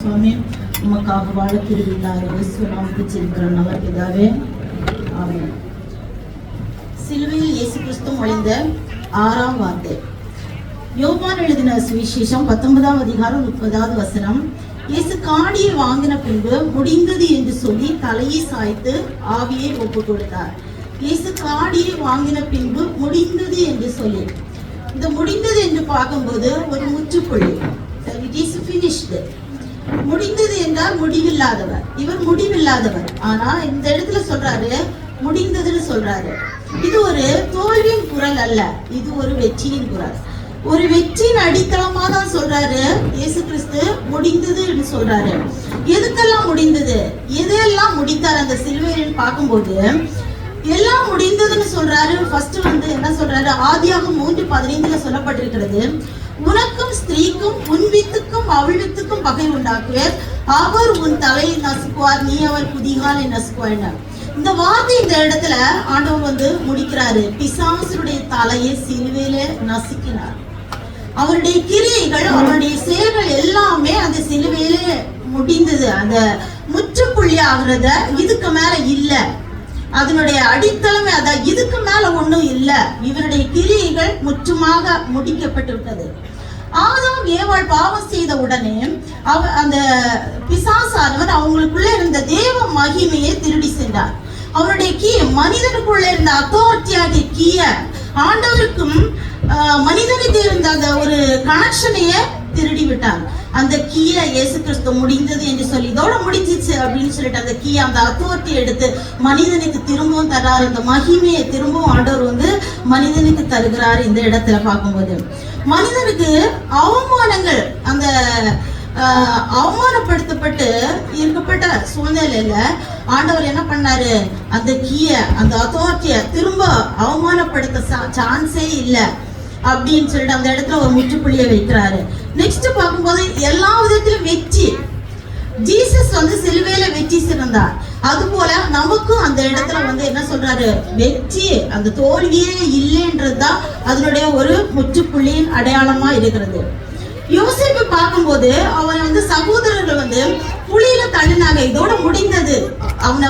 சுவாமி உமக்காக வாழ திருவிழாரு நாமக்கு செல்கிறோம் நல்ல பிதாவே ஆமென். சிலுவையில் இயேசு கிறிஸ்து மொழிந்த 6ஆம் வார்த்தை. யோவான் எழுதின சுவிசேஷம் 19ஆம் அதிகாரம் 30வது வசனம். இயேசு காடியை வாங்கின பின்பு முடிந்தது என்று சொல்லி தலையை சாய்த்து ஆவியை ஒப்பு கொடுத்தார். இயேசு காடியை வாங்கின பின்பு முடிந்தது என்று சொல்லி, இந்த முடிந்தது என்று பார்க்கும்போது ஒரு முற்றுப்புள்ளி. It is finished. முடிந்தது என்றால் முடிவில்லாதவர். இவர் முடிவில்லாதவர். ஆனா இந்த இடத்துல சொல்றாரு முடிந்ததுன்னு சொல்றாரு. இது ஒரு தோல்வியின் குரல் அல்ல, இது ஒரு வெற்றியின் குரல். ஒரு வெற்றியின் அடித்தளமா தான் சொல்றாரு இயேசு கிறிஸ்து முடிந்தது என்று சொல்றாரு. எதுக்கெல்லாம் முடிந்தது, எதெல்லாம் முடித்தார் அந்த சிலுவையில் பார்க்கும்போது எல்லாம் முடிந்ததுன்னு சொல்றாரு. ஃபர்ஸ்ட் என்ன சொல்றாரு, ஆதியாகமம் 3:15 சொல்லப்பட்டிருக்கிறது, உனக்கும் ஸ்திரீக்கும் உன் வித்துக்கும் அவள் வித்துக்கும் பகை உண்டாக்குவேர், அவர் உன் தலையை நசுக்குவார், நீ அவர் குதிகாலை நசுக்குவார். இந்த வார்த்தை இந்த இடத்துல ஆண்டவர் முடிக்கிறாரு. பிசாசுடைய தலையை சிலுவையில நசுக்கினார். அவருடைய கிரியைகள், அவருடைய செயல்கள் எல்லாமே அந்த சிலுவையில முடிந்தது. அந்த முற்றுப்புள்ளி ஆகிறத இதுக்கு மேல இல்ல. அதனுடைய அடித்தளமே அதான், இதுக்கு மேல ஒண்ணும் இல்ல. இவருடைய கிரியைகள் முற்றுமாக முடிக்கப்பட்டு விட்டது. ஆதாம் ஏவாள் பாவம் செய்த உடனே அந்த பிசாசானவர் அவங்களுக்குள்ள இருந்த தேவ மகிமையை திருடி சென்றார். அவருடைய கீ, மனிதனுக்குள்ள இருந்த அத்தாரிட்டியாகிய கீய, ஆண்டவருக்கும் மனிதனுக்கு இருந்த அந்த ஒரு கனெக்ஷனையே திருடி விட்டார். அந்த கீய இயேசு கிறிஸ்து முடிந்தது என்று சொல்லி இதோட முடிஞ்சிச்சு அப்படின்னு சொல்லிட்டு அந்த கீய, அந்த அத்தாரிட்டி எடுத்து மனிதனுக்கு திரும்பவும் தர்றாரு. அந்த மகிமையை திரும்பவும் ஆண்டவர் மனிதனுக்கு தருகிறார். இந்த இடத்துல பார்க்கும்போது மனிதனுக்கு அவமானங்கள், அந்த அவமானப்படுத்தப்பட்டு இருக்கப்பட்ட சூழ்நிலையில ஆண்டவர் என்ன பண்ணாரு, அந்த கீய, அந்த அத்தாரிட்டிய திரும்ப அவமானப்படுத்த சான்ஸே இல்லை அப்படின்னு சொல்லிட்டு அந்த இடத்துல ஒரு முற்றுப்புள்ளியை வைக்கிறாரு. நெக்ஸ்ட் பார்க்கும்போது எல்லா விதத்திலும் வெற்றி. ஜீசஸ் சிலுவையில வெற்றி சிறந்தார். அது போல நமக்கும் அந்த இடத்துல என்ன சொல்றாரு, வெற்றி, அந்த தோல்வியே இல்லைன்றதுதான் அதனுடைய ஒரு முற்றுப்புள்ளியின் அடையாளமா இருக்கிறது. யோசேப்பு பார்க்கும்போது அவன் சகோதரர்கள் புலியில தள்ளினாங்க, இதோட முடிந்தது, அவனை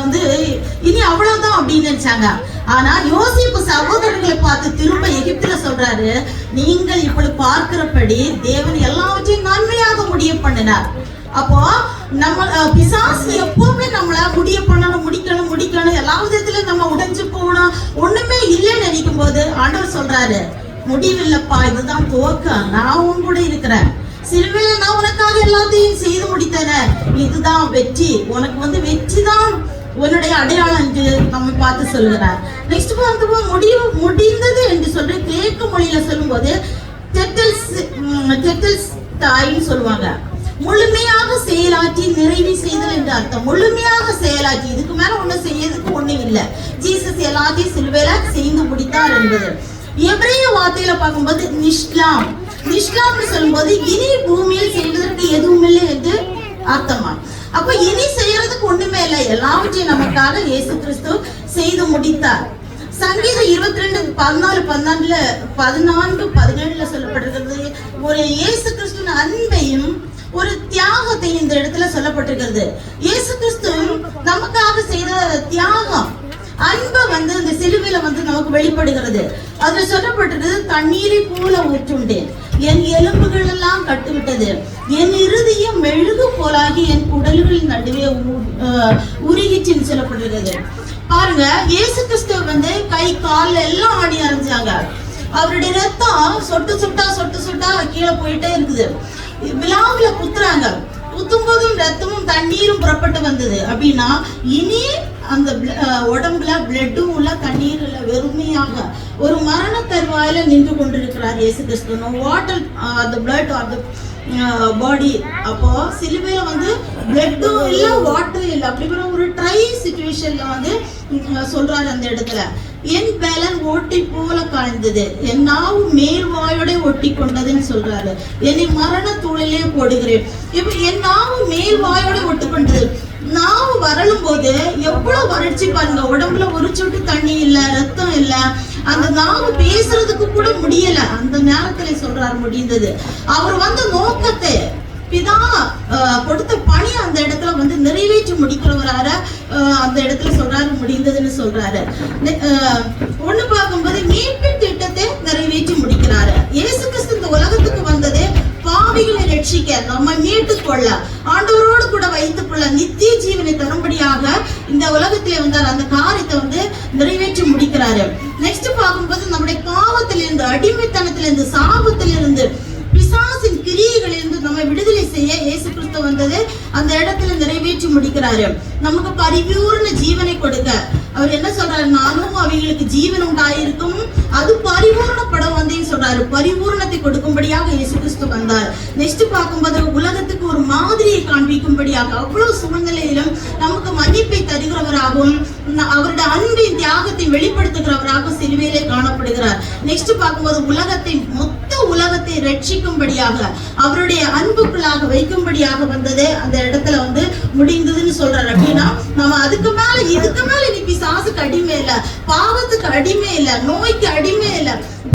இனி அவ்வளவுதான் அப்படின்னு நினைச்சாங்க. ஆனா யோசேப்பு சகோதரர்களை பார்த்து திரும்ப எகிப்துல சொல்றாரு, நீங்கள் இப்படி பார்க்கிறபடி தேவன் எல்லாவற்றையும் நன்மையாக முடிய பண்ணினார். அப்போ நம்ம பிசாசு எப்பவுமே நம்மள முடிய பண்ணணும், முடிக்கணும், எல்லா விதத்திலும் நம்ம உடைஞ்சு போகணும், ஒண்ணுமே இல்லைன்னு நினைக்கும் போது ஆண்டவர் சொல்றாரு, முடிவில்லப்பா, இதுதான் துவக்கம், நான் உன் கூட இருக்கிறேன், சிலுவையில நான் உனக்காக எல்லாத்தையும் செய்து முடித்தேன், இதுதான் வெற்றி, உனக்கு வெற்றி தான் உன்னுடைய அடையாளம் என்று நம்ம பார்த்து சொல்கிறார். நெக்ஸ்ட் முடிந்தது என்று சொல்ற கிரேக்க மொழியில சொல்லும் போது தாயின்னு சொல்லுவாங்க. முழுமையாக செயலாற்றி நிறைவு செய்தல் என்று அர்த்தம். முழுமையாக செயலாற்றி, இதுக்கு மேல ஒண்ணும் செய்யறதுக்கு ஒண்ணும் இல்லை. ஜீசஸ் எல்லாத்தையும் சிலுவையில செய்து முடித்தார் என்பது. எபிரேய வார்த்தையில பார்க்கும்போது நிஷ்லாம்னு சொல்லும்போது இனி பூமியில் செய்வதற்கு எதுவும் இல்லை என்று அர்த்தமா. அப்ப இனி செய்யறதுக்கு ஒண்ணுமே இல்லை, எல்லாவற்றையும் நமக்காக இயேசு கிறிஸ்து செய்து முடித்தார். சங்கீதம் 22:14-17 சொல்லப்பட்டிருக்கிறது. ஒரு இயேசு கிறிஸ்துவின் அன்பையும் ஒரு தியாகத்தையும் இந்த இடத்துல சொல்லப்பட்டிருக்கிறது. இயேசு கிறிஸ்து நமக்காக செய்த தியாகம், அன்பை இந்த சிலுவையில நமக்கு வெளிப்படுகிறது. அதுல சொல்லப்பட்டிருக்கிறது, தண்ணீரை போல ஊற்றுண்டேன், என் எலும்புகள் எல்லாம் கட்டுவிட்டது, என் இருதயம் மெழுகு போலாகி என் குடல்களின் நடுவே உருகிச்சுன்னு சொல்லப்பட்டிருக்கிறது. பாருங்க, இயேசு கிறிஸ்து கை கால் எல்லாம் ஆடி அரைஞ்சாங்க. அவருடைய ரத்தம் சொட்டு சொட்டா கீழே போயிட்டே இருக்குது. விழாவில குத்துறாங்க, குத்தும் போதும் ரத்தமும் தண்ணீரும் புறப்பட்டு வந்தது. அப்படின்னா இனி அந்த உடம்புல பிளட்டும் உள்ள தண்ணீர் இல்ல, வெறுமையாக ஒரு மரண தருவாயில நின்று கொண்டிருக்கிறார் இயேசு கிறிஸ்து. வாட்டர் அந்த பிளட் ஆர் த பாடி. அப்போ சிலுவையில பிளட்டும் இல்ல, வாட்டர் இல்ல, அப்படிங்கிற ஒரு ட்ரை சிச்சுவேஷன்ல சொல்றாரு அந்த இடத்துல. என் பேலன் ஓட்டை போல காய்ந்தது, என் நாவு மேல் வாயோட ஒட்டி கொண்டதுன்னு சொல்றாரு. என்னை மரண தூளிலே போடுகிறேன். இப்ப என் நாவு மேல் வாயோட ஒட்டி கொண்டது. நாவு வரலும் போது எவ்வளவு வறட்சி பாருங்க, உடம்புல ஒரு சொட்டு தண்ணி இல்ல, ரத்தம் இல்ல, அந்த நாவு பேசுறதுக்கு கூட முடியல. அந்த நேரத்துல சொல்றாரு முடிந்தது. அவர் நோக்கத்தை பிதா கொடுத்த பணி அந்த இடத்துல வந்து நிறைவேற்றி முடிக்கிறவரார அந்த இடத்துல சொல்றாரு, முடிந்ததுன்னு சொல்றாரு. ஒண்ணு பார்க்கும்போது மீட்பின் திட்டத்தை நிறைவேற்றி முடிக்கிறாரு. இயேசு கிறிஸ்து இந்த உலகத்துக்கு வந்ததே பாவிகளை ரட்சிக்க, நம்ம மீட்டுக் கொள்ள, ஆண்டவரோடு கூட வைத்துக் கொள்ள, நித்திய ஜீவனை தரும்படியாக இந்த உலகத்திலே வந்தார். அந்த காரியத்தை வந்து நிறைவேற்றி முடிக்கிறாரு. நெக்ஸ்ட் பார்க்கும்போது நம்முடைய பாவத்திலிருந்து, அடிமைத்தனத்திலிருந்து, சாபத்திலிருந்து, பிசாசின் கிரியைகளிலிருந்து நம்ம விடுதலை செய்ய இயேசு கிறிஸ்து வந்தது அந்த இடத்துல நிறைவேற்றி முடிக்கிறாரு. நமக்கு பரிபூர்ண ஜீவனை கொடுக்க அவர் என்ன சொல்றாரு, நானும் அவைகளுக்கு ஜீவன் உண்டாயிருக்கும், அது பரிபூர்ணப்படம் வந்தேன்னு சொல்றாரு. பரிபூர்ணத்தை கொடுக்கும்படியாக இயேசு கிறிஸ்து வந்தார். நெக்ஸ்ட் பார்க்கும்போது உலகத்துக்கு ஒரு மாதிரியை காண்பிக்கும்படியாக, அவ்வளவு சூழ்நிலையிலும் நமக்கு மன்னிப்பை தருகிறவராகவும் அவருடைய அன்பின் தியாகத்தை வெளிப்படுத்துகிறவராக சிலுவையிலே காணப்படுகிறார். நெக்ஸ்ட் பார்க்கும்போது மொத்த உலகத்தை ரட்சிக்கும்படியாக, அவருடைய அன்புக்குள்ளாக வைக்கும்படியாக வந்தது அந்த இடத்துல வந்து முடிந்ததுன்னு சொல்றாரு. அப்படின்னா நம்ம அதுக்கு மேல இதுக்கு மேல நீ பிசாசுக்கு அடிமை இல்ல, பாவத்துக்கு அடிமை இல்ல, நோய்க்கு அடிமை இல்ல,